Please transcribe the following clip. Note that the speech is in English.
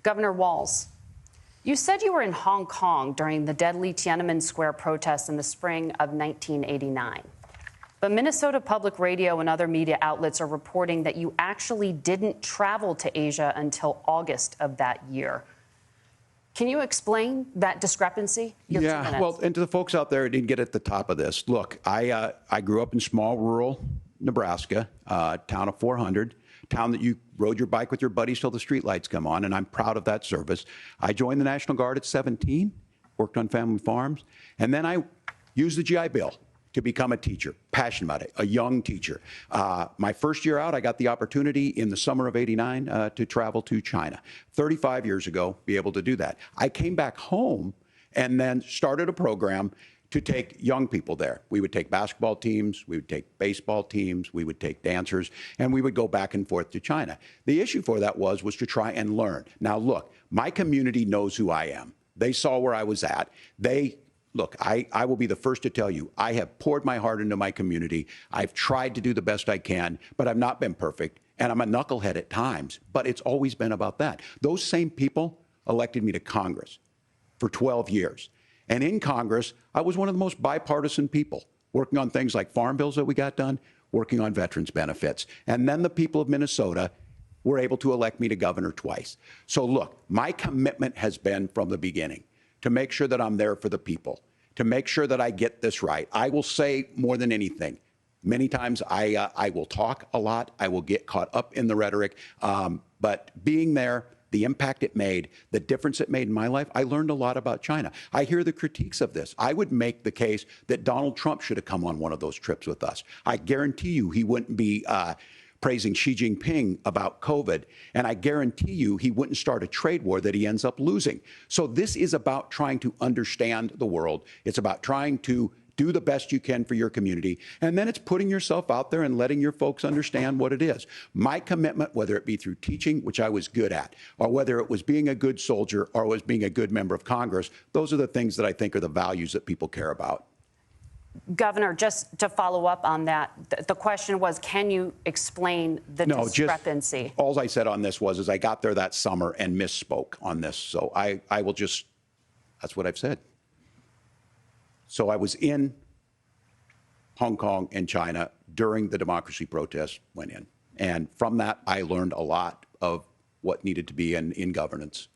Governor Walz, you said you were in Hong Kong during the deadly Tiananmen Square protests in the spring of 1989. But Minnesota Public Radio and other media outlets are reporting that you actually didn't travel to Asia until August of that year. Can you explain that discrepancy? Yeah, well, and to the folks out there who didn't get at the top of this, look, I grew up in small rural Nebraska, town of 400, town that you rode your bike with your buddies till the streetlights come on, and I'm proud of that service. I joined the National Guard at 17, worked on family farms, and then I used the GI Bill to become a teacher, passionate about it, a young teacher. My first year out, I got the opportunity in the summer of '89 to travel to China. 35 years ago, be able to do that. I came back home and then started a program to take young people there. We would take basketball teams, we would take baseball teams, we would take dancers, and we would go back and forth to China. The issue for that was to try and learn. Now, look, my community knows who I am. They saw where I was at. Look, I will be the first to tell you, I have poured my heart into my community. I've tried to do the best I can, but I've not been perfect. And I'm a knucklehead at times, but it's always been about that. Those same people elected me to Congress for 12 years. And in Congress, I was one of the most bipartisan people, working on things like farm bills that we got done, working on veterans benefits. And then the people of Minnesota were able to elect me to governor twice. So look, my commitment has been from the beginning to make sure that I'm there for the people, to make sure that I get this right. I will say more than anything, many times I will talk a lot, I will get caught up in the rhetoric, but being there, the impact it made, the difference it made in my life, I learned a lot about China. I hear the critiques of this. I would make the case that Donald Trump should have come on one of those trips with us. I guarantee you he wouldn't be praising Xi Jinping about COVID, and I guarantee you he wouldn't start a trade war that he ends up losing. So this is about trying to understand the world. It's about trying to do the best you can for your community, and then it's putting yourself out there and letting your folks understand what it is. My commitment, whether it be through teaching, which I was good at, or whether it was being a good soldier or was being a good member of Congress, those are the things that I think are the values that people care about. Governor, just to follow up on that, the question was, can you explain the discrepancy? All I said on this was I got there that summer and misspoke on this. So I will just, that's what I've said. So I was in Hong Kong and China during the democracy protests went in. And from that, I learned a lot of what needed to be in governance.